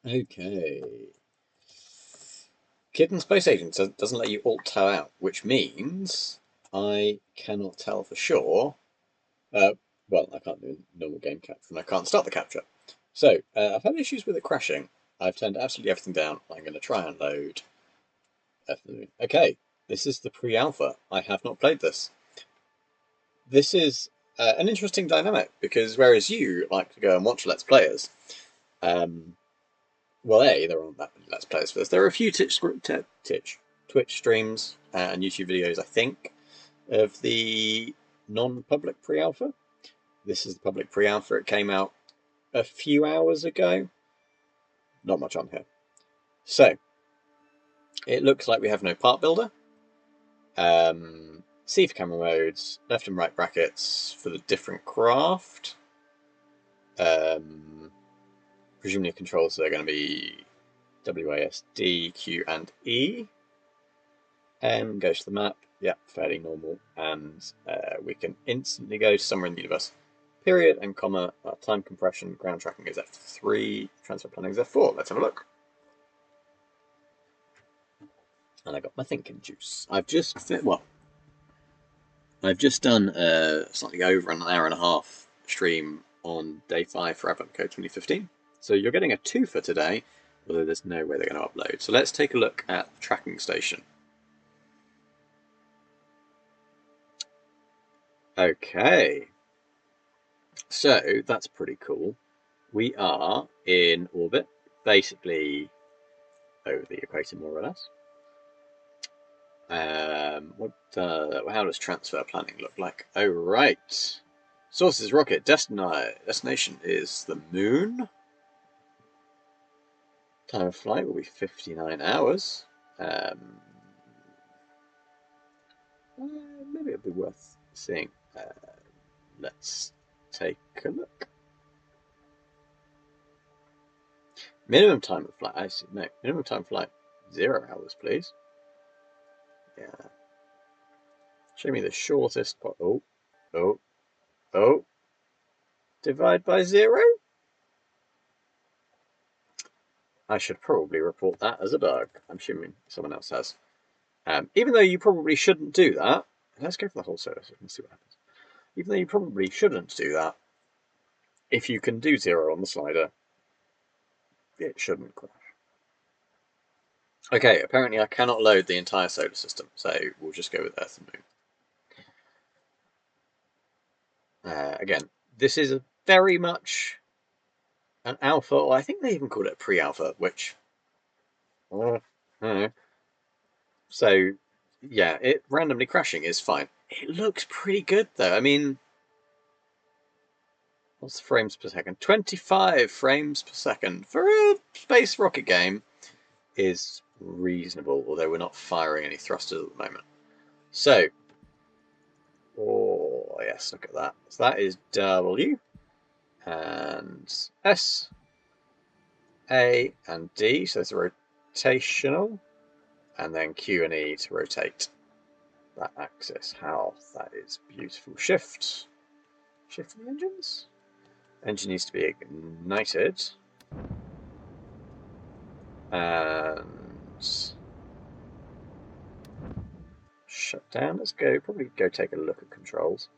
Okay. Kitten Space Agency doesn't let you alt tab out, which means I cannot tell for sure. Uh, well, I can't do normal game capture, and I can't start the capture. So I've had issues with it crashing. I've turned absolutely everything down. I'm going to try and load. Okay, this is the pre-alpha. I have not played this. This is an interesting dynamic because whereas you like to go and watch Let's Players, um, well, there aren't that many Let's Players for this. There are a few Twitch streams and YouTube videos, I think, of the non-public pre-alpha. This is the public pre-alpha. It came out a few hours ago. Not much on here. So, it looks like we have no part builder. C for camera modes, left and right brackets for the different craft. Presumably controls are going to be WASD, Q, and E. Go to the map. Yeah, fairly normal. And we can instantly go to somewhere in the universe. Period and comma. Time compression. Ground tracking is F3. Transfer planning is F4. Let's have a look. And I got my thinking juice. I've just done slightly over an hour and a half stream on day 5 for Advent Code 2015. So you're getting a 2 for today, although there's no way they're going to upload. So let's take a look at the tracking station. Okay, so that's pretty cool. We are in orbit, basically over the equator, more or less. How does transfer planning look like? Oh, right. Source is rocket. Destination is the moon. Time of flight will be 59 hours. Maybe it'll be worth seeing. Let's take a look. Minimum time of flight. I see. No, minimum time of flight 0 hours, please. Yeah. Show me the shortest. Oh. Divide by 0. I should probably report that as a bug. I'm assuming someone else has. Even though you probably shouldn't do that. Let's go for the whole solar system and see what happens. Even though you probably shouldn't do that, if you can do 0 on the slider, it shouldn't crash. Okay, apparently I cannot load the entire solar system, so we'll just go with Earth and Moon. Again, this is very much an alpha, or I think they even called it pre-alpha, which... So, yeah, it randomly crashing is fine. It looks pretty good, though. I mean, what's the frames per second? 25 frames per second for a space rocket game is reasonable, although we're not firing any thrusters at the moment. So, oh, yes, look at that. So that is W and S, A and D, so it's a rotational, and then Q and E to rotate that axis. How that is beautiful. Shift the engines. Engine needs to be ignited. And shut down. Let's probably go take a look at controls.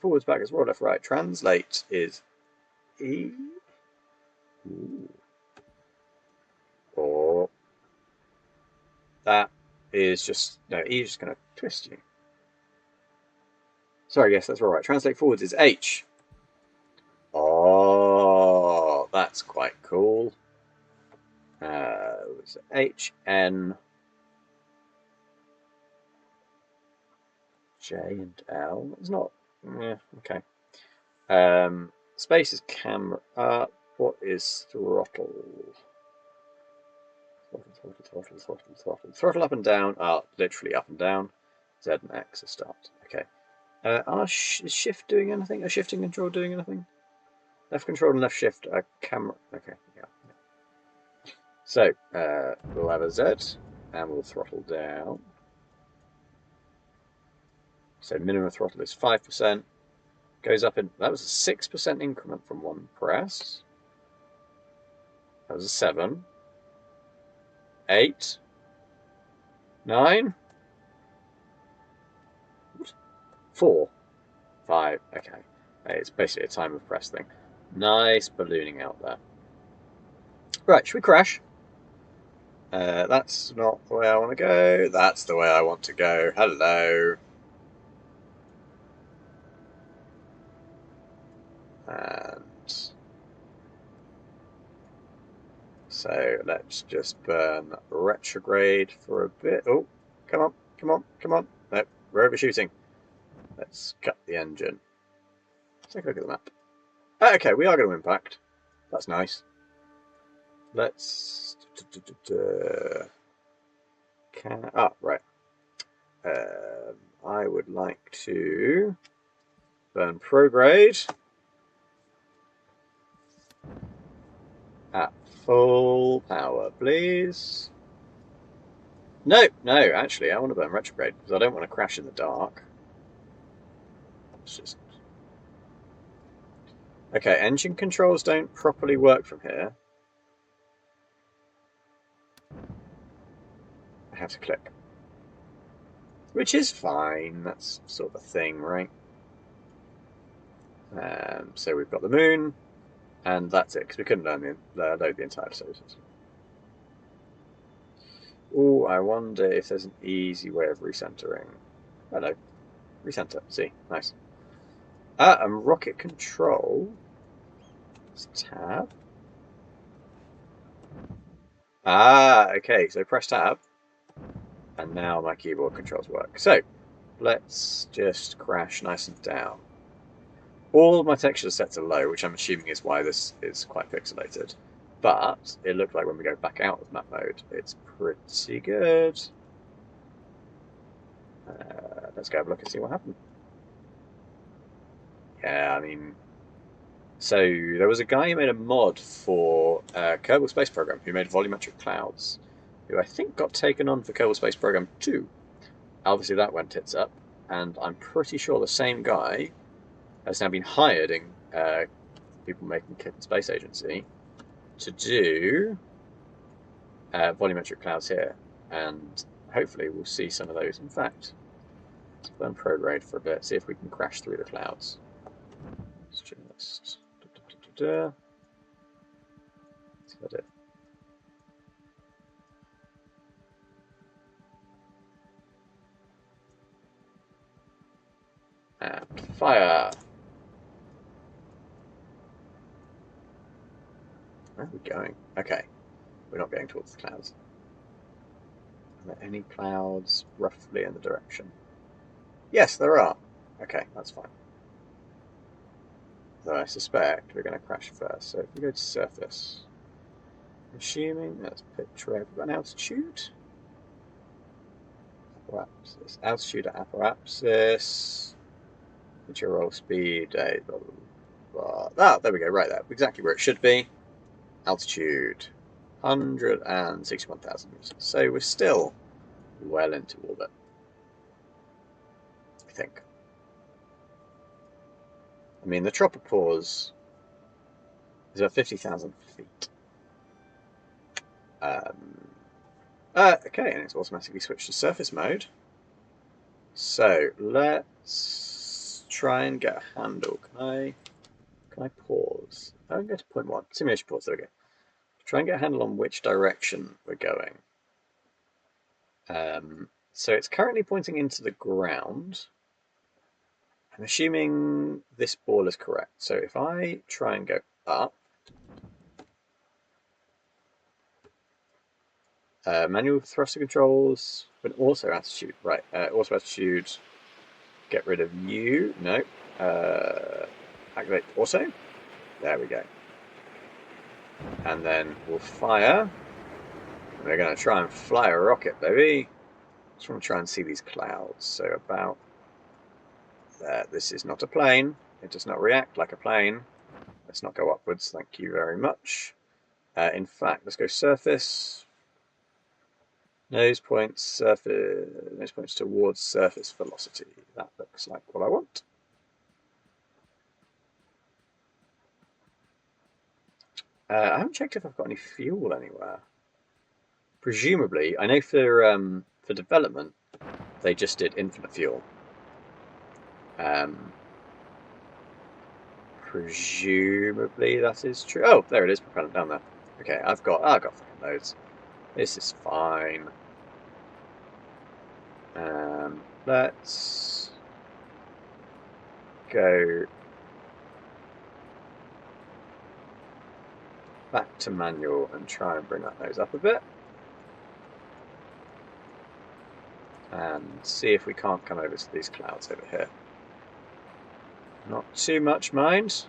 Forwards, backwards, forward, left, right. Translate is E. Ooh. Or that is just, no, E is just going to twist you. Sorry, yes, that's all right. Translate forwards is H. Oh, that's quite cool. It's H, N, J, and L. It's not, yeah, okay. Space is camera. What is throttle? Throttle up and down are literally up and down. Z and X are start. Okay. Is shift doing anything? Are shifting control doing anything? Left control and left shift are camera. Okay, yeah. So, we'll have a Z and we'll throttle down. So, minimum throttle is 5%. Goes up in. That was a 6% increment from one press. That was a 7. 8. 9. 4. 5. Okay. It's basically a time of press thing. Nice ballooning out there. Right, should we crash? That's not the way I want to go. That's the way I want to go. Hello. And so let's just burn retrograde for a bit. Oh, come on, come on, come on. No, we're overshooting. Let's cut the engine. Let's take a look at the map. Okay, we are going to impact. That's nice. Let's... right. I would like to burn prograde at full power, please. No, actually, I want to burn retrograde because I don't want to crash in the dark. It's just... Okay, engine controls don't properly work from here. I have to click. Which is fine, that's sort of a thing, right? So we've got the moon, and that's it, because we couldn't load the entire solar system. Oh, I wonder if there's an easy way of recentering. Hello. Recenter. See, nice. And rocket control. Let's tab. Okay, so press tab. And now my keyboard controls work. So, let's just crash nice and down. All of my textures are set to low, which I'm assuming is why this is quite pixelated. But it looks like when we go back out of map mode, it's pretty good. Let's go have a look and see what happened. Yeah, I mean... So, there was a guy who made a mod for Kerbal Space Program who made volumetric clouds, who I think got taken on for Kerbal Space Program 2. Obviously that went tits up, and I'm pretty sure the same guy has now been hired in people making Kitten Space Agency to do volumetric clouds here, and hopefully we'll see some of those. In fact, let's burn prograde for a bit, see if we can crash through the clouds. Let's just... That's about it. And fire! Where are we going? Okay, we're not going towards the clouds. Are there any clouds roughly in the direction? Yes, there are. Okay, that's fine. Though I suspect we're going to crash first. So if we go to surface, assuming that's pitch rate, we've got an altitude. Apoapsis. Altitude at apoapsis. Your roll speed. Blah, blah, blah. Ah, there we go. Right there. Exactly where it should be. Altitude 161,000 meters. So we're still well into orbit, I think. I mean, the tropopause is at 50,000 feet. Okay, and it's automatically switched to surface mode. So let's try and get a handle. Can I pause? I can go to point 1. Simulation pause. There we go. Try and get a handle on which direction we're going. So it's currently pointing into the ground. I'm assuming this ball is correct. So if I try and go up, manual thruster controls, but auto attitude. Right, auto attitude, get rid of you. No. Activate auto. There we go. And then we'll fire. We're going to try and fly a rocket, baby. Just want to try and see these clouds. So about there. This is not a plane. It does not react like a plane. Let's not go upwards. Thank you very much. In fact, let's go surface. Nose points surface. Nose points towards surface velocity. That looks like what I want. I haven't checked if I've got any fuel anywhere. Presumably, I know for development they just did infinite fuel. Um, Presumably that is true. Oh, there it is, propellant down there. Okay, I've got fucking loads. This is fine. Let's go back to manual and try and bring that nose up a bit. And see if we can't come over to these clouds over here. Not too much, mind.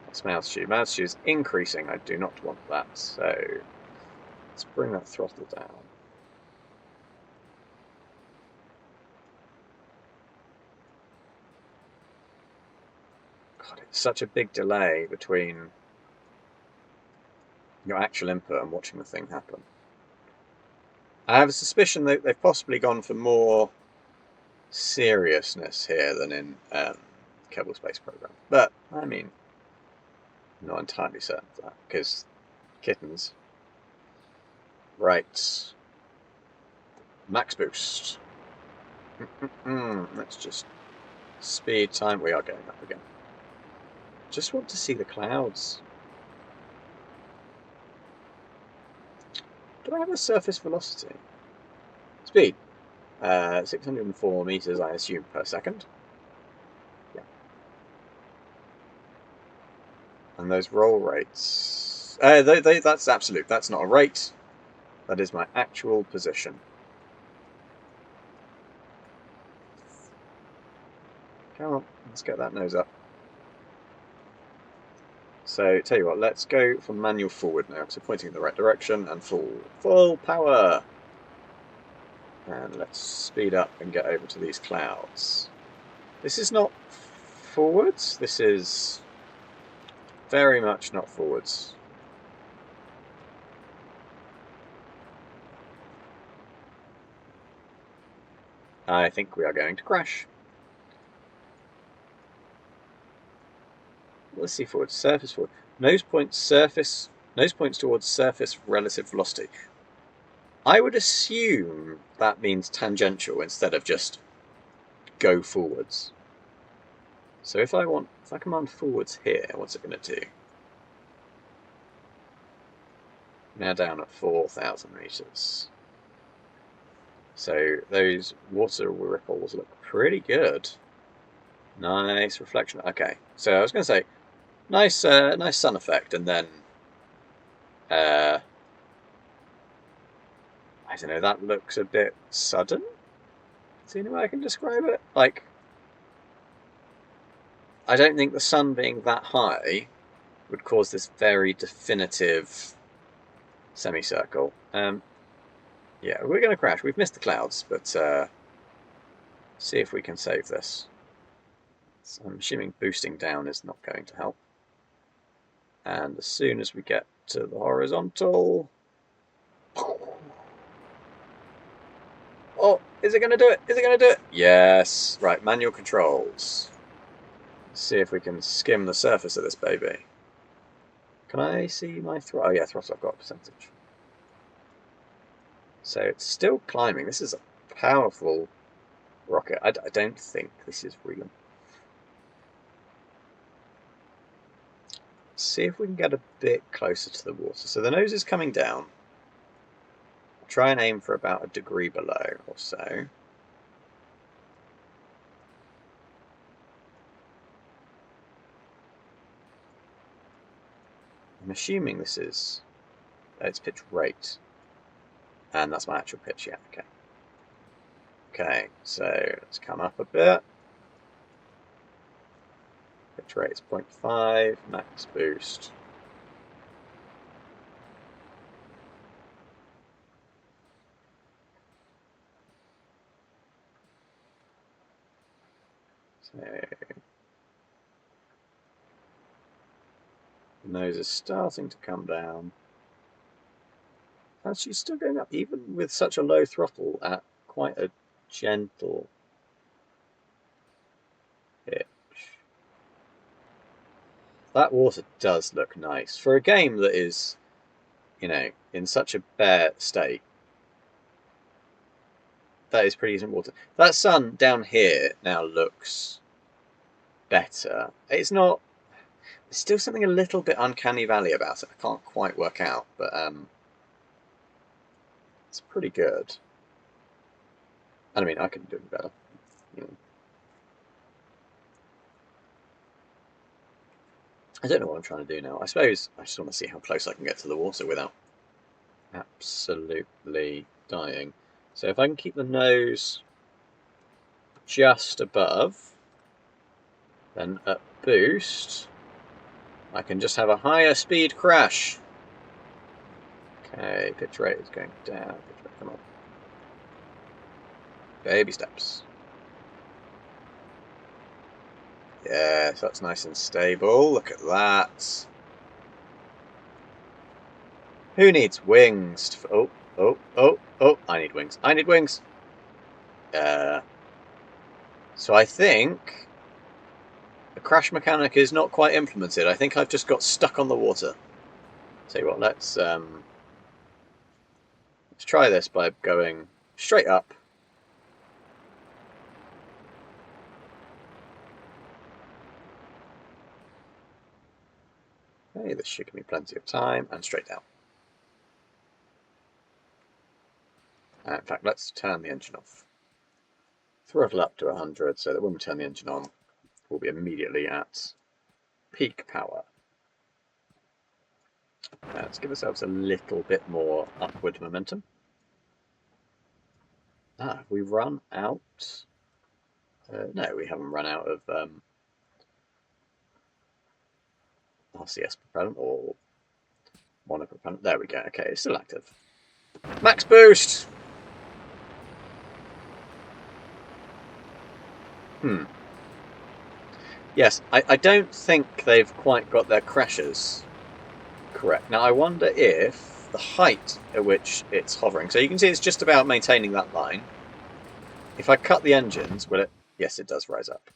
That's my altitude. My altitude is increasing. I do not want that. So let's bring that throttle down. God, it's such a big delay between your actual input and watching the thing happen. I have a suspicion that they've possibly gone for more seriousness here than in Kerbal Space Program. But, I mean, I'm not entirely certain of that, because kittens. Right. Max boost. Let's just speed time. We are going up again. Just want to see the clouds. Do I have a surface velocity? Speed. 604 meters, I assume, per second. Yeah. And those roll rates. That's absolute. That's not a rate. That is my actual position. Come on, let's get that nose up. So, tell you what, let's go for manual forward now, so pointing in the right direction, and full power. And let's speed up and get over to these clouds. This is not forwards, this is very much not forwards. I think we are going to crash. Let's see forward, surface forward. Nose points towards surface relative velocity. I would assume that means tangential instead of just go forwards. So if I command forwards here, what's it going to do? Now down at 4,000 meters. So those water ripples look pretty good. Nice reflection. Okay, so I was going to say, nice sun effect, and then I don't know. That looks a bit sudden. Is there any way I can describe it? Like, I don't think the sun being that high would cause this very definitive semicircle. Yeah, we're going to crash. We've missed the clouds, but see if we can save this. So I'm assuming boosting down is not going to help. And as soon as we get to the horizontal... Oh, is it going to do it? Is it going to do it? Yes. Right, manual controls. Let's see if we can skim the surface of this baby. Can I see my throttle? Oh yeah, throttle, I've got a percentage. So it's still climbing. This is a powerful rocket. I don't think this is real. Let's see if we can get a bit closer to the water. So the nose is coming down. I'll try and aim for about a degree below or so. I'm assuming this is its pitch rate. And that's my actual pitch, yeah, okay. Okay, so let's come up a bit. Pitch rate is 0.5, max boost. So the nose is starting to come down. And she's still going up, even with such a low throttle at quite a gentle pitch. That water does look nice. For a game that is, you know, in such a bare state, that is pretty decent water. That sun down here now looks better. It's not... There's still something a little bit uncanny valley about it. I can't quite work out, but it's pretty good. I mean, I can do it better. You know. I don't know what I'm trying to do now. I suppose I just want to see how close I can get to the water without absolutely dying. So if I can keep the nose just above, then at boost, I can just have a higher speed crash. Okay, pitch rate is going down. Pitch rate, come on. Baby steps. Yes, that's nice and stable. Look at that. Who needs wings? Oh, oh, oh, oh, I need wings. I need wings. So I think the crash mechanic is not quite implemented. I think I've just got stuck on the water. Tell you what, let's try this by going straight up. Okay, this should give me plenty of time, and straight down. In fact, let's turn the engine off. Throttle up to 100 so that when we turn the engine on, we'll be immediately at peak power. Let's give ourselves a little bit more upward momentum. Have we run out? No, we haven't run out of RCS propellant or monopropellant. There we go. Okay, it's still active. Max boost! Yes, I don't think they've quite got their crashes correct. Now, I wonder if the height at which it's hovering... So you can see it's just about maintaining that line. If I cut the engines, will it... Yes, it does rise up.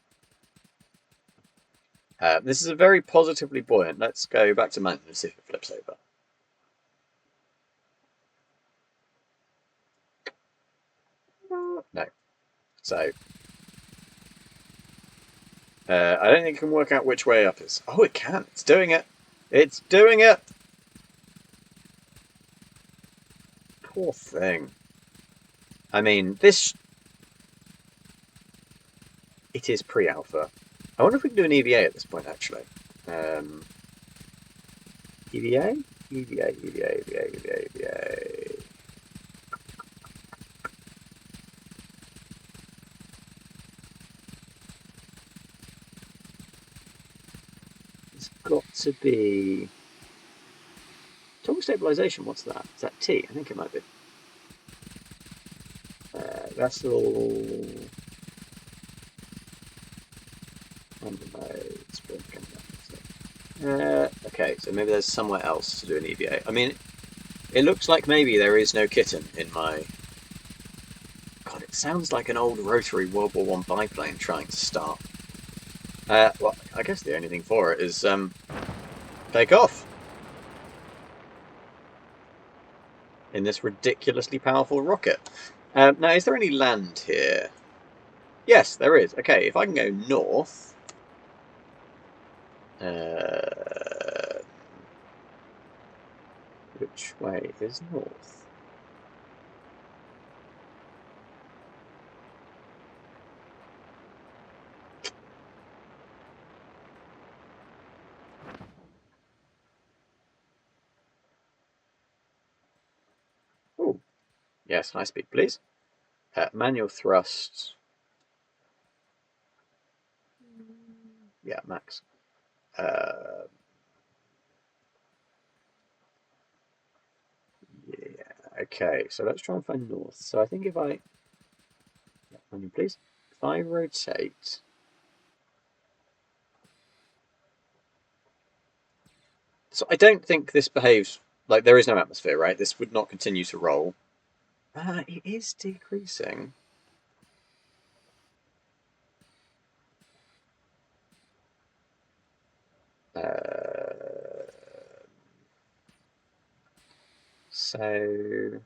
This is a very positively buoyant. Let's go back to mountain and see if it flips over. No. So... I don't think it can work out which way up is. Oh, it can. It's doing it. It's doing it. Poor thing. I mean, this... It is pre-alpha. I wonder if we can do an EVA at this point, actually. EVA? EVA, EVA, EVA, EVA, EVA. It's got to be... Total stabilization, what's that? Is that T? I think it might be. Vessel... Okay, so maybe there's somewhere else to do an EVA. I mean, it looks like maybe there is no kitten in my... God, it sounds like an old rotary World War I biplane trying to start. Well, I guess the only thing for it is take off in this ridiculously powerful rocket. Now, is there any land here? Yes, there is. Okay, if I can go north... which way is north? Oh, yes, high speed, please. Manual thrust. Yeah, max. Yeah, okay, so let's try and find north. So I think if I... Manual, please. If I rotate... So I don't think this behaves... Like, there is no atmosphere, right? This would not continue to roll. It is decreasing. So,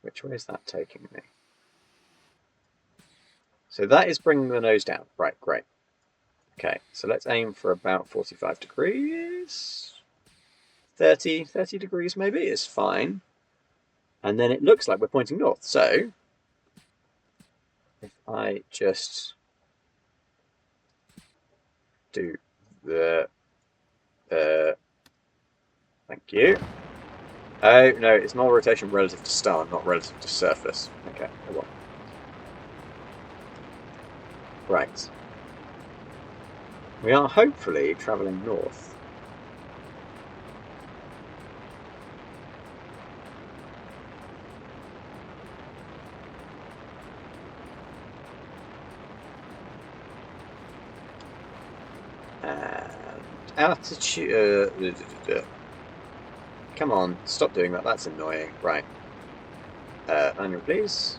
which way is that taking me? So that is bringing the nose down. Right, great. Okay, so let's aim for about 45 degrees. 30 degrees maybe is fine. And then it looks like we're pointing north. So if I just do the thank you. Oh no, it's null rotation relative to star, not relative to surface. Okay, well. Right. We are hopefully travelling north. And altitude. Come on, stop doing that. That's annoying. Right. Manual, please.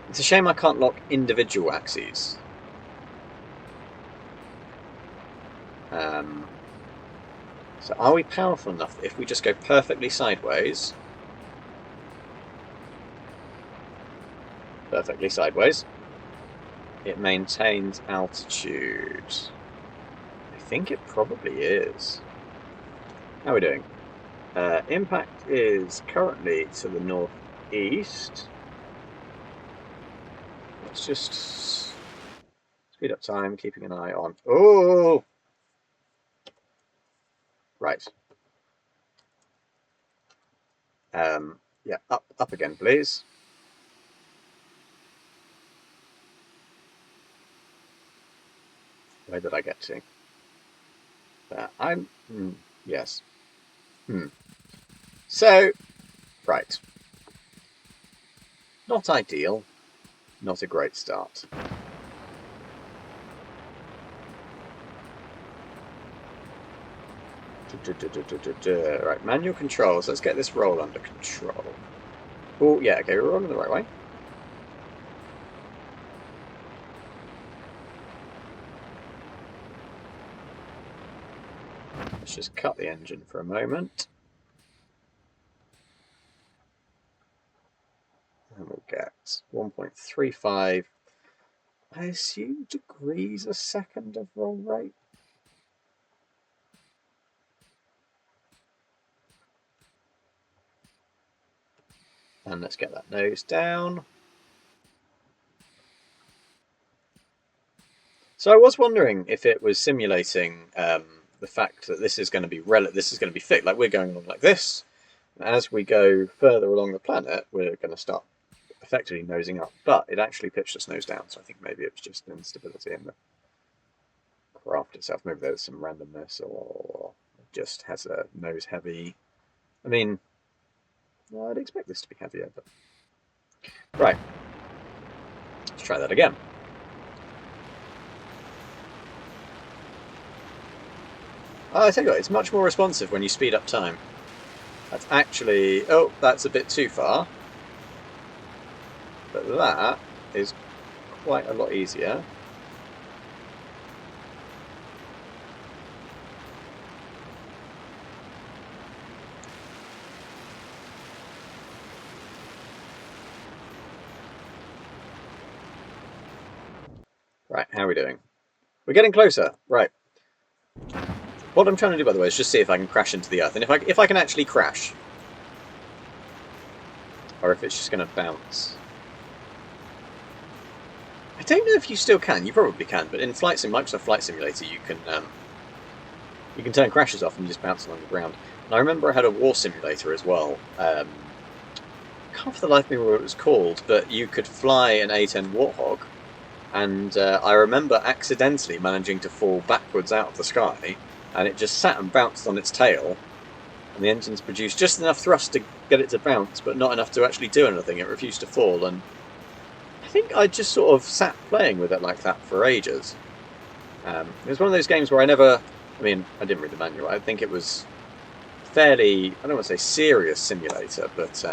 It's a shame I can't lock individual axes. So are we powerful enough that if we just go perfectly sideways, it maintains altitude? I think it probably is. How are we doing? Impact is currently to the northeast. Let's just speed up time, keeping an eye on. Oh! Right. Yeah, up again, please. Where did I get to? Yes. So, right. Not ideal. Not a great start. Right, manual controls. Let's get this roll under control. Oh, yeah, okay, we're rolling the right way. Let's just cut the engine for a moment. And we'll get 1.35, I assume, degrees a second of roll rate. And let's get that nose down. So I was wondering if it was simulating the fact that this is going to be fixed. Like we're going along like this. As we go further along the planet, we're going to start effectively nosing up. But it actually pitched us nose down, so I think maybe it was just an instability in the craft itself. Maybe there was some randomness, or just has a nose heavy. I mean, well, I'd expect this to be heavier, but right. Let's try that again. I tell you what, it's much more responsive when you speed up time. That's actually... Oh, that's a bit too far. But that is quite a lot easier. Right, how are we doing? We're getting closer. Right. What I'm trying to do, by the way, is just see if I can crash into the Earth. And if I can actually crash. Or if it's just going to bounce. I don't know if you still can. You probably can. But in Microsoft Flight Simulator, you can turn crashes off and just bounce along the ground. And I remember I had a war simulator as well. I can't for the life of me remember what it was called, but you could fly an A-10 Warthog. And I remember accidentally managing to fall backwards out of the sky. And it just sat and bounced on its tail, and the engines produced just enough thrust to get it to bounce, but not enough to actually do anything. It refused to fall, and I think I just sort of sat playing with it like that for ages. It was one of those games where I didn't read the manual. I think it was fairly, I don't want to say serious simulator, but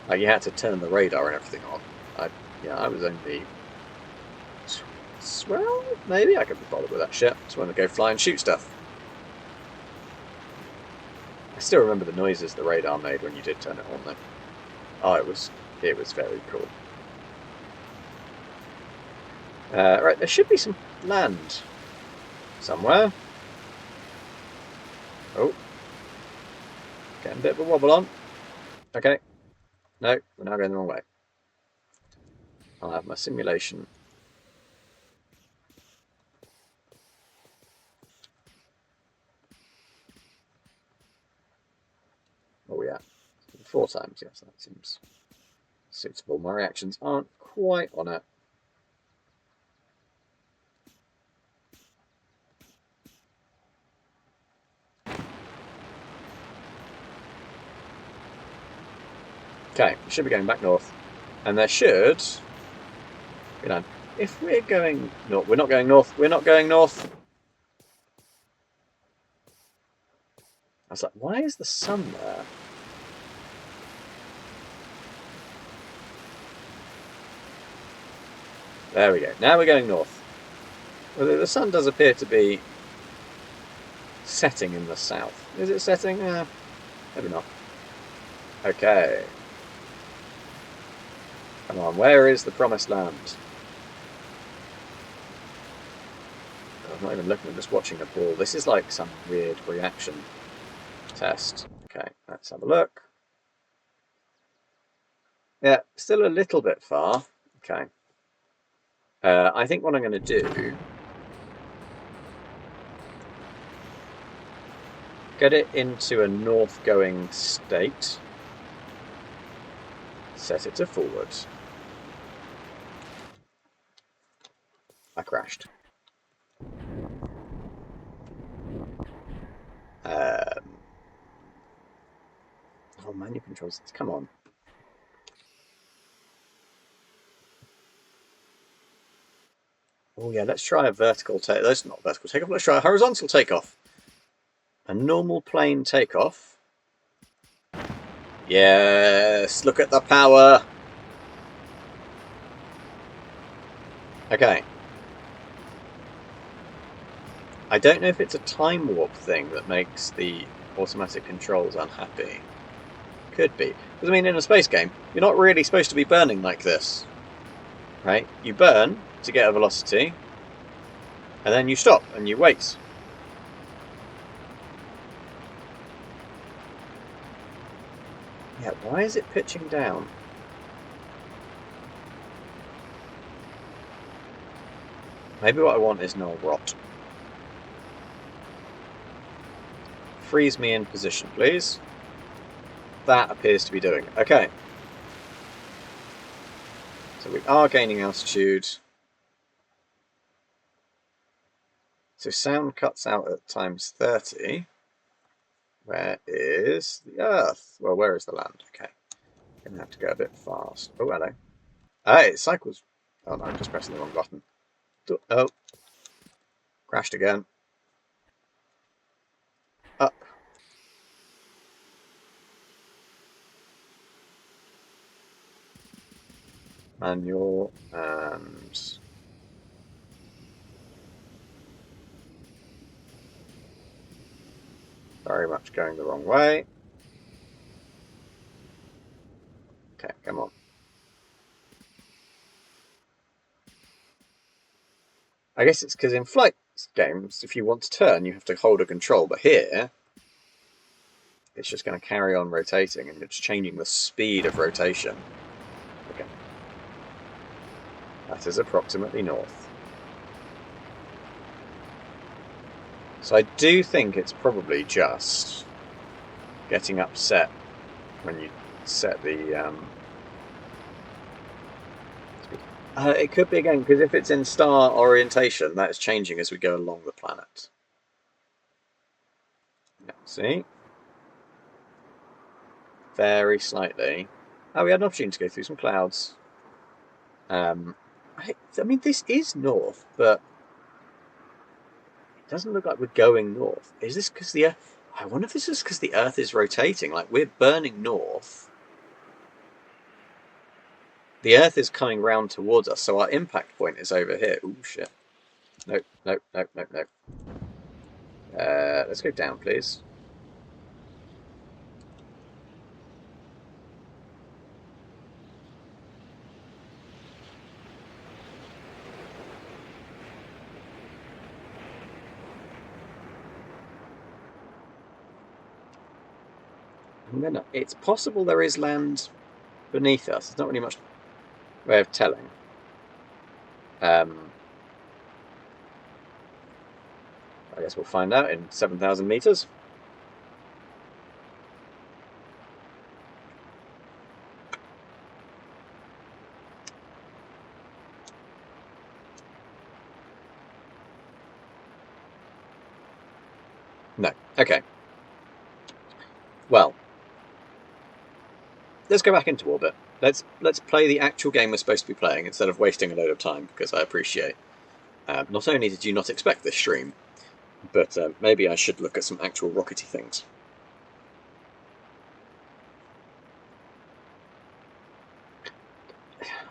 Like, you had to turn the radar and everything on. I was only 12, maybe? I could be bothered with that shit. Just wanted to go fly and shoot stuff. I still remember the noises the radar made when you did turn it on, though. Oh, it was very cool. Right, there should be some land somewhere. Oh. Getting a bit of a wobble on. Okay. No, we're now going the wrong way. I'll have my simulation. Oh yeah. 4 times, yes, that seems suitable. My reactions aren't quite on it. Okay, we should be going back north. And there should, if we're going north, we're not going north, we're not going north. I was like, why is the sun there? There we go. Now we're going north. Well, the sun does appear to be setting in the south. Is it setting? Maybe not. Okay. Come on, where is the promised land? I'm not even looking, I'm just watching a ball. This is like some weird reaction test. Okay, let's have a look. Yeah, still a little bit far. Okay. I think what I'm going to do... get it into a north-going state. Set it to forward. I crashed. Oh, menu controls. Come on. Oh yeah, let's try a vertical take. That's not vertical takeoff. Let's try a horizontal takeoff. A normal plane takeoff. Yes, look at the power. Okay. I don't know if it's a time warp thing that makes the automatic controls unhappy. Could be. Because, I mean, in a space game, you're not really supposed to be burning like this. Right? You burn to get a velocity, and then you stop and you wait. Yeah, why is it pitching down? Maybe what I want is null rot. Freeze me in position, please. That appears to be doing it. Okay. So we are gaining altitude. So sound cuts out at times 30. Where is the Earth? Well, where is the land? Okay. Gonna have to go a bit fast. Oh, hello. Ah, it cycles. Oh no, I'm just pressing the wrong button. Oh. Crashed again. Up. Manual and... very much going the wrong way. Okay, come on. I guess it's because in flight games, if you want to turn, you have to hold a control, but here, it's just going to carry on rotating, and it's changing the speed of rotation. Okay. That is approximately north. So I do think it's probably just getting upset when you set the... it could be again, because if it's in star orientation, that is changing as we go along the planet. See? Very slightly. Oh, we had an opportunity to go through some clouds. I mean, this is north, but it doesn't look like we're going north. Is this because the Earth... I wonder if this is because the Earth is rotating. Like, we're burning north. the Earth is coming round towards us, so our impact point is over here. Ooh, shit. Nope, nope, nope, nope, nope. Let's go down, please. It's possible there is land beneath us. There's not really much way of telling. I guess we'll find out in 7,000 meters. No. Okay. Well, let's go back into orbit. Let's play the actual game we're supposed to be playing instead of wasting a load of time, because I appreciate not only did you not expect this stream, but maybe I should look at some actual rockety things.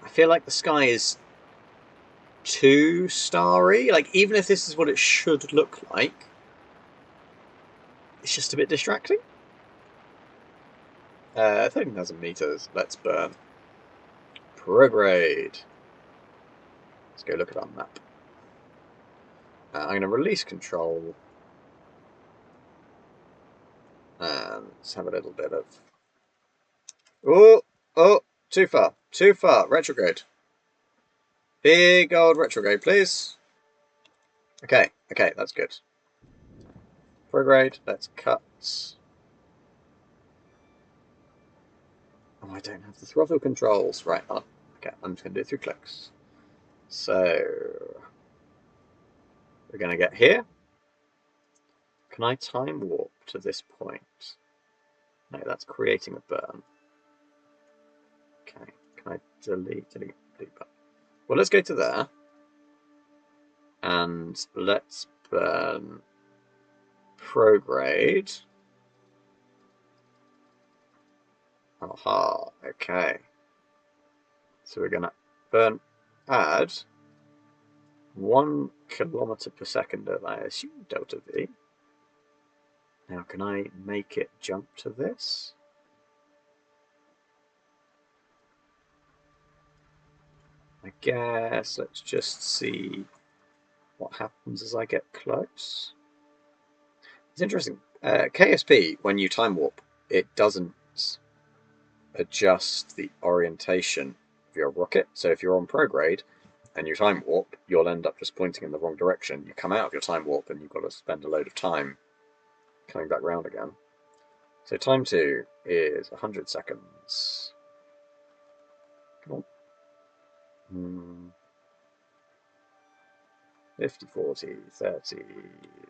I feel like the sky is too starry. Like, even if this is what it should look like, it's just a bit distracting. 13,000 meters. Let's burn. Prograde. Let's go look at our map. I'm going to release control. And let's have a little bit of... Oh, too far. Too far. Retrograde. Big old retrograde, please. Okay, that's good. Prograde. Let's cut. Oh, I don't have the throttle controls. Right, okay, I'm just going to do it through clicks. So, we're going to get here. Can I time warp to this point? No, that's creating a burn. Okay, can I delete? Well, let's go to there. And let's burn prograde. Aha, okay. So we're going to add 1 kilometer per second of, I assume, delta V. Now, can I make it jump to this? I guess let's just see what happens as I get close. It's interesting. KSP, when you time warp, it doesn't adjust the orientation of your rocket. So if you're on prograde and you time warp, you'll end up just pointing in the wrong direction. You come out of your time warp and you've got to spend a load of time coming back round again. So time 2 is 100 seconds. Come on. 50, 40, 30,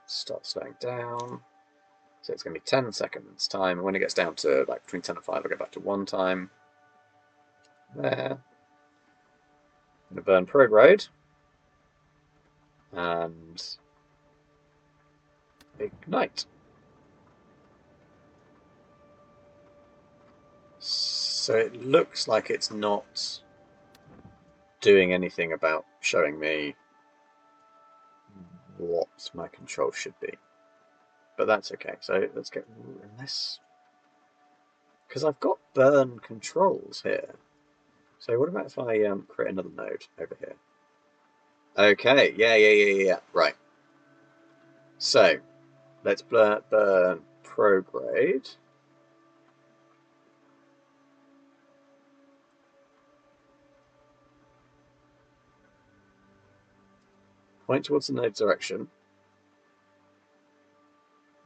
start slowing down. So it's going to be 10 seconds time. And when it gets down to like between 10 and 5, I'll go back to 1 time. There. I'm going to burn prograde. And ignite. So it looks like it's not doing anything about showing me what my control should be. But that's okay. So let's get this. Because I've got burn controls here. So what about if I create another node over here? Okay, yeah. Right. So let's burn prograde. Point towards the node direction.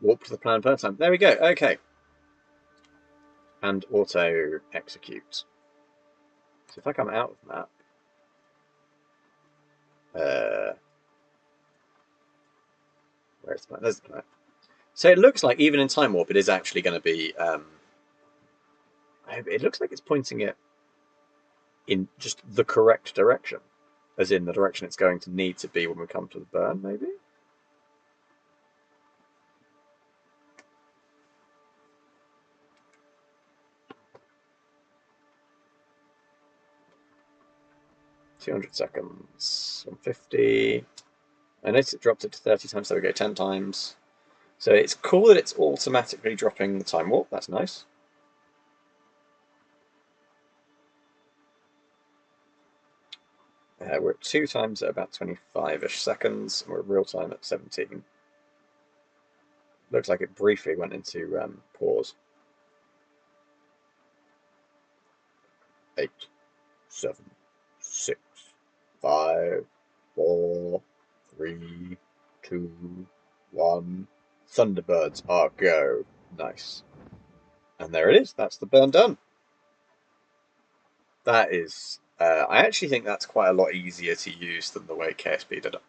Warp to the planned burn time. There we go. Okay. And auto execute. So if I come out of map, where's the planet? There's the planet. So it looks like even in time warp, it is actually going to be. It looks like it's pointing it in just the correct direction, as in the direction it's going to need to be when we come to the burn, maybe. 200 seconds. 150. I noticed it dropped it to 30 times, so we go 10 times. So it's cool that it's automatically dropping the time warp. That's nice. We're at 2 times at about 25-ish seconds, and we're real time at 17. Looks like it briefly went into pause. 8, 7, 6, 5, 4, 3, 2, 1. Thunderbirds are go. Nice. And there it is. That's the burn done. That is... I actually think that's quite a lot easier to use than the way KSP did it.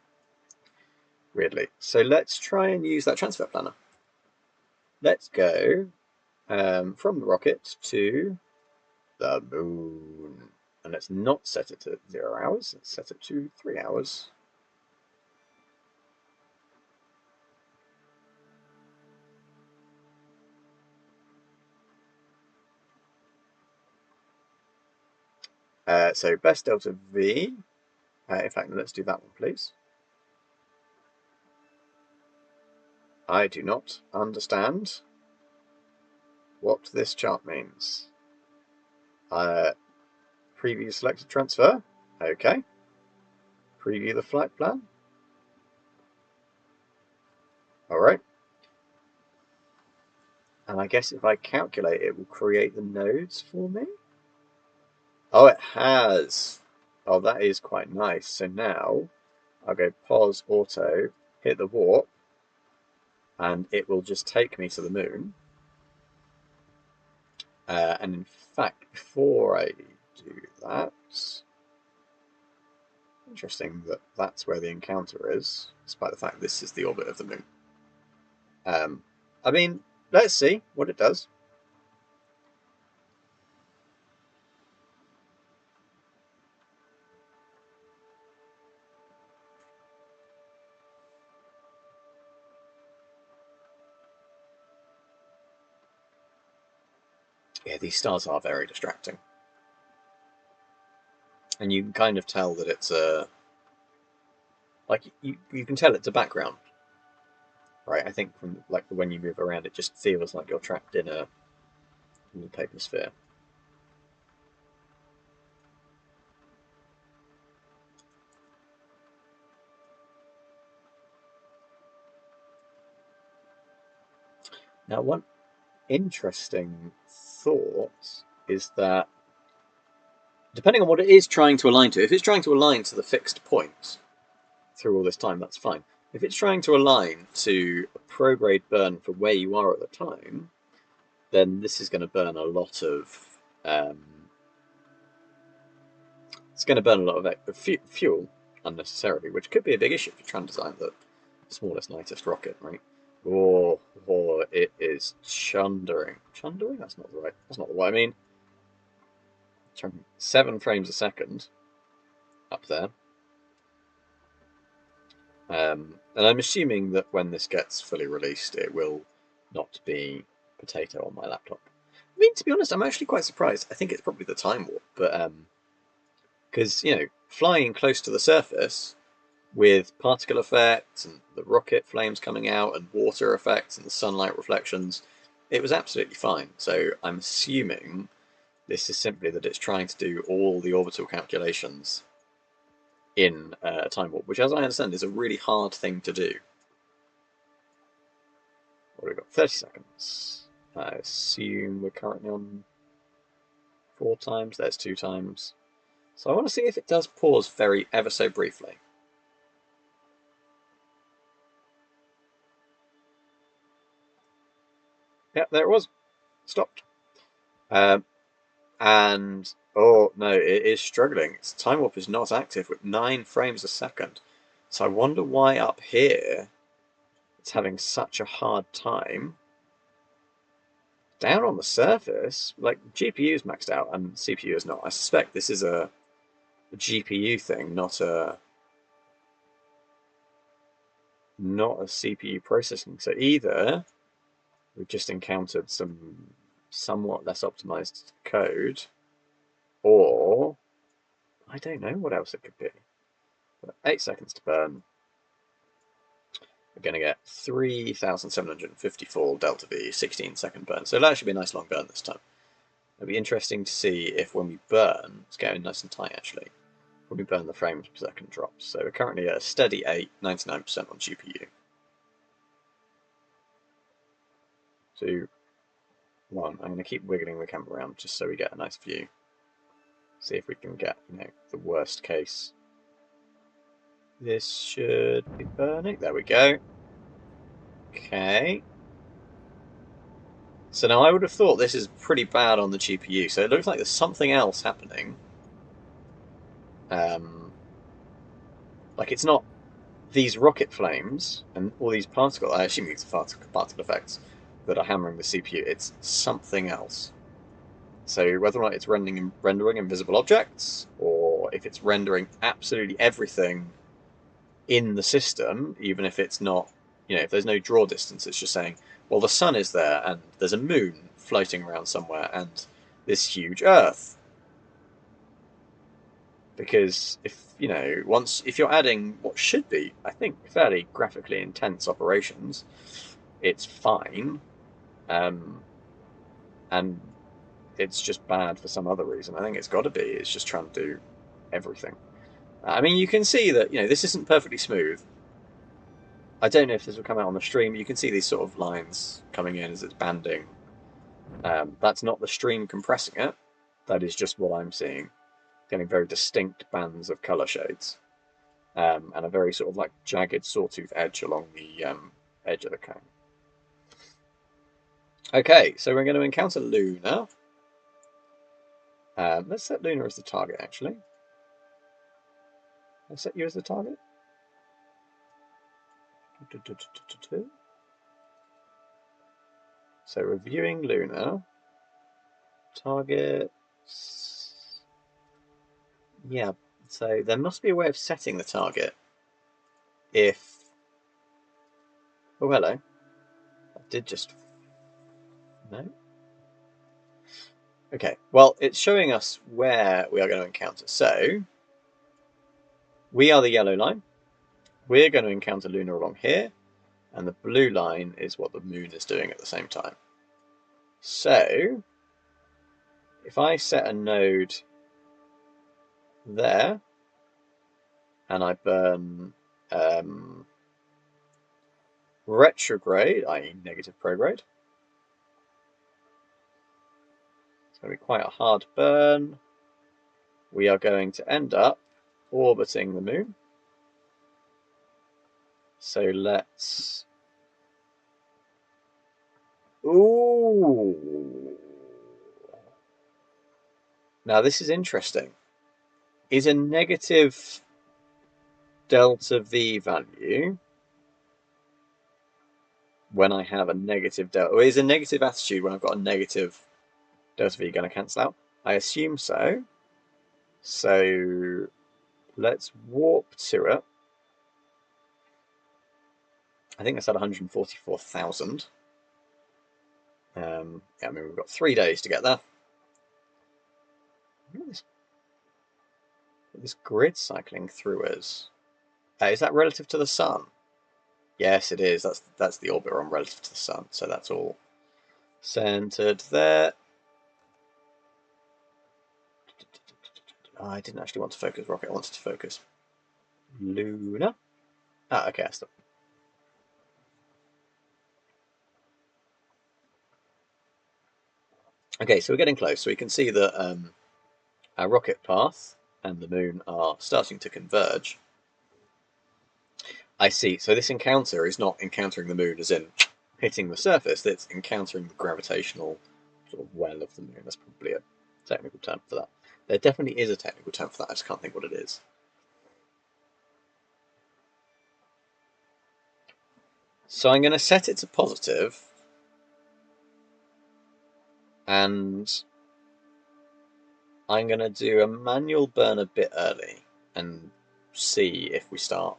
Weirdly. So let's try and use that transfer planner. Let's go from the rocket to the moon. And let's not set it to 0 hours. Let's set it to 3 hours. So best delta V. In fact, let's do that one, please. I do not understand what this chart means. Preview selected transfer. Okay. Preview the flight plan. Alright. And I guess if I calculate, it will create the nodes for me. Oh, it has. Oh, that is quite nice. So now I'll go pause auto, hit the warp, and it will just take me to the moon. And in fact, before I do that, interesting that that's where the encounter is, despite the fact this is the orbit of the moon. I mean, let's see what it does. Yeah, these stars are very distracting. And you can kind of tell that it's a... Like, you can tell it's a background. Right, I think from like when you move around, it just feels like you're trapped in a paper sphere. Now, one interesting thought is that depending on what it is trying to align to, if it's trying to align to the fixed point through all this time, that's fine. If it's trying to align to a prograde burn for where you are at the time, then this is going to burn a lot of it's going to burn a lot of fuel unnecessarily, which could be a big issue if you're trying to design the smallest, lightest rocket, right? Oh, it is chundering. Chundering? That's not the what I mean. 7 frames a second up there. And I'm assuming that when this gets fully released, it will not be potato on my laptop. I mean, to be honest, I'm actually quite surprised. I think it's probably the time warp, but because flying close to the surface with particle effects and the rocket flames coming out and water effects and the sunlight reflections, it was absolutely fine. So I'm assuming this is simply that it's trying to do all the orbital calculations in time warp, which, as I understand, is a really hard thing to do. What have we got? 30 seconds. I assume we're currently on 4 times. There's 2 times. So I want to see if it does pause very ever so briefly. Yeah, there it was. Stopped. And oh no, it is struggling. Its time warp is not active with 9 frames a second. So I wonder why up here it's having such a hard time. Down on the surface, like GPU is maxed out and CPU is not. I suspect this is a GPU thing, not a CPU processing. So either we've just encountered some somewhat less optimized code, or I don't know what else it could be. But 8 seconds to burn. We're going to get 3,754 delta V, 16-second burn. So it'll actually be a nice long burn this time. It'll be interesting to see if when we burn, it's getting nice and tight actually, when we burn the frames per second drops. So we're currently at a steady 8, 99% on GPU. 2, 1. I'm going to keep wiggling the camera around just so we get a nice view. See if we can get, the worst case. This should be burning. There we go. Okay. So now I would have thought this is pretty bad on the GPU. So it looks like there's something else happening. Like it's not these rocket flames and all these particle. I assume these are particle effects that are hammering the CPU. It's something else. So whether or not it's rendering invisible objects, or if it's rendering absolutely everything in the system, even if it's not, if there's no draw distance, it's just saying, well, the sun is there, and there's a moon floating around somewhere, and this huge Earth. Because if you're adding what should be, I think, fairly graphically intense operations, it's fine, and it's just bad for some other reason. I think it's got to be. It's just trying to do everything. I mean, you can see that this isn't perfectly smooth. I don't know if this will come out on the stream. You can see these sort of lines coming in as it's banding. That's not the stream compressing it. That is just what I'm seeing. Getting very distinct bands of colour shades. And a very sort of like jagged sawtooth edge along the edge of the cone. Okay, so we're going to encounter Luna. Let's set Luna as the target, actually. Let's set you as the target. So reviewing Luna. Targets. Yeah, so there must be a way of setting the target if... Oh, hello. That did just... No? Okay, well, it's showing us where we are going to encounter. So, we are the yellow line. We're going to encounter Luna along here. And the blue line is what the moon is doing at the same time. So, if I set a node there, and I burn retrograde, i.e. negative prograde, it's going to be quite a hard burn. We are going to end up orbiting the moon. So let's... Ooh! Now this is interesting. Is a negative delta V value when I have a negative delta, or is a negative attitude when I've got a negative delta V going to cancel out? I assume so. So let's warp to it. I think that's at 144,000. Yeah, I mean, we've got 3 days to get there. This grid cycling through is that relative to the sun? Yes, it is. That's the orbit on relative to the sun. So that's all centered there. Oh, I didn't actually want to focus rocket. I wanted to focus Luna. Ah, okay, I stopped. Okay, so we're getting close. So we can see that our rocket path and the moon are starting to converge. I see. So this encounter is not encountering the moon as in hitting the surface. It's encountering the gravitational sort of well of the moon. That's probably a technical term for that. There definitely is a technical term for that. I just can't think what it is. So I'm going to set it to positive, and I'm going to do a manual burn a bit early and see if we start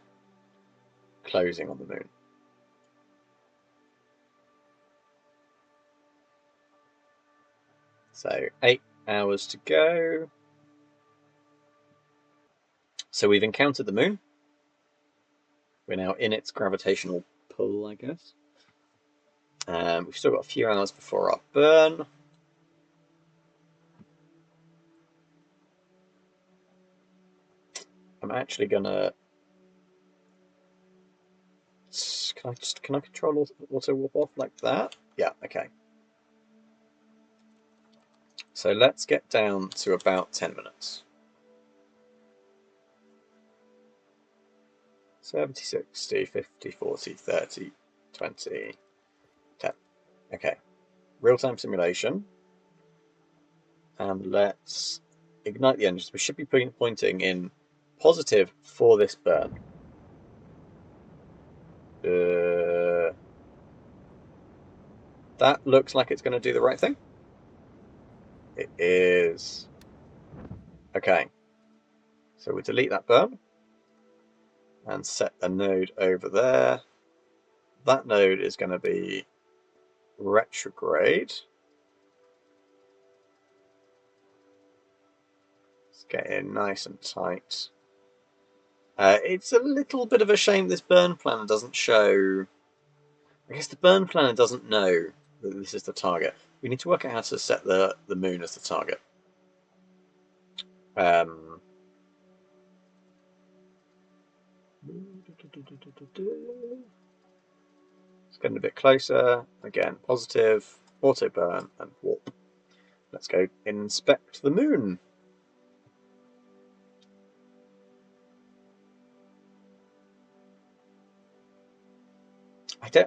closing on the moon. So 8 hours to go. So we've encountered the moon. We're now in its gravitational pull, I guess. We've still got a few hours before our burn. I'm actually gonna. Can I control auto warp off like that? Yeah, okay. So let's get down to about 10 minutes. 70, 60, 50, 40, 30, 20, 10. Okay. Real-time simulation. And let's ignite the engines. We should be pointing in positive for this burn. That looks like it's going to do the right thing. It is. Okay. So we delete that burn and set a node over there. That node is going to be retrograde. Let's get in nice and tight. It's a little bit of a shame this burn planner doesn't show. I guess the burn planner doesn't know that this is the target. We need to work out how to set the moon as the target. It's getting a bit closer. Again, positive, auto burn, and warp. Let's go inspect the moon.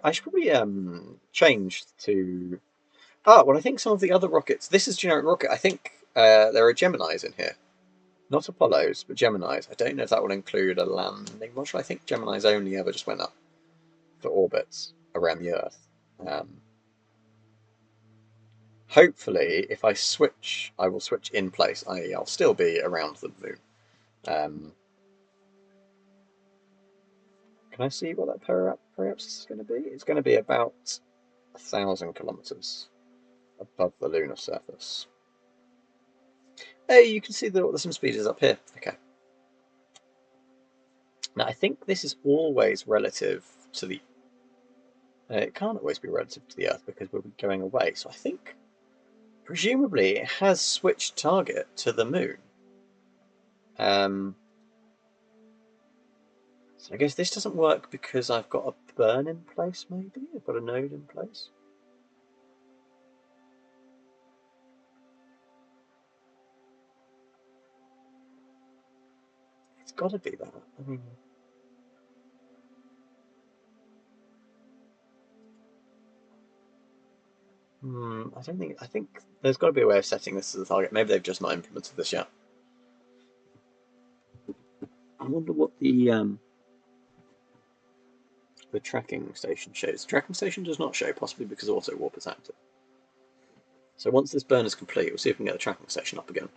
I should probably change to. Well, I think some of the other rockets. This is generic rocket. I think there are Geminis in here. Not Apollos, but Geminis. I don't know if that will include a landing module. I think Geminis only ever just went up for orbits around the Earth. Hopefully, if I switch, I will switch in place, i.e. I'll still be around the moon. Can I see what that periapsis is going to be? It's going to be about 1,000 kilometers above the lunar surface. Hey, you can see what the sim speed is up here. Okay. Now, I think this is always relative to the. It can't always be relative to the Earth because we'll be going away. So I think, presumably, it has switched target to the moon. So I guess this doesn't work because I've got a burn in place, maybe? I've got a node in place. It's got to be that. I mean... I don't think. I think there's got to be a way of setting this as a target. Maybe they've just not implemented this yet. I wonder what the tracking station shows. The tracking station does not show, possibly because auto warp is active. So once this burn is complete, we'll see if we can get the tracking station up again.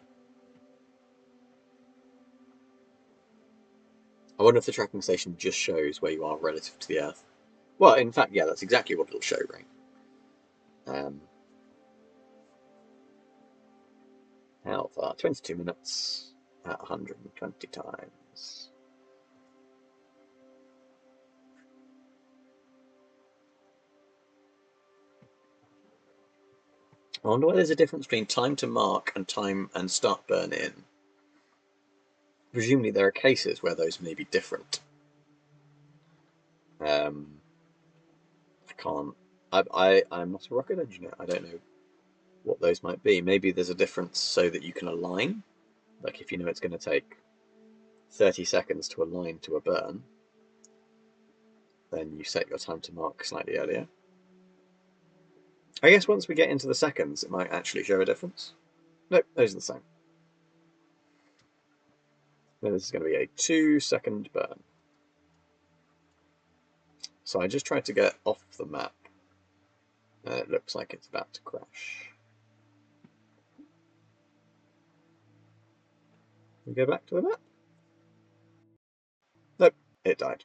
I wonder if the tracking station just shows where you are relative to the Earth. Well, in fact, yeah, that's exactly what it'll show, right? How far? 22 minutes at 120 times. I wonder why there's a difference between time to mark and time and start burn in. Presumably there are cases where those may be different. I can't. I'm not a rocket engineer. I don't know what those might be. Maybe there's a difference so that you can align. Like if you know it's going to take 30 seconds to align to a burn, then you set your time to mark slightly earlier. I guess once we get into the seconds, it might actually show a difference. Nope, those are the same. Now this is going to be a 2-second burn. So I just tried to get off the map. And it looks like it's about to crash. We go back to the map. Nope, it died.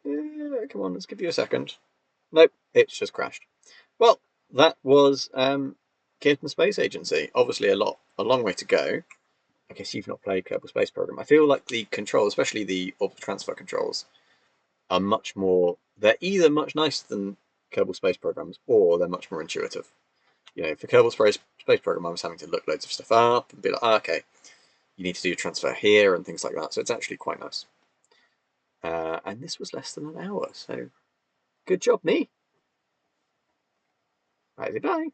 Come on, let's give you a second. Nope, it's just crashed. Well, that was Kitten Space Agency. Obviously, a long way to go. I guess you've not played Kerbal Space Program. I feel like the controls, especially the orbital transfer controls, are much more. They're either much nicer than Kerbal Space Programs, or they're much more intuitive. For Kerbal Space Program, I was having to look loads of stuff up and be like, okay, you need to do a transfer here and things like that. So it's actually quite nice. And this was less than an hour, so good job, me. Bye bye.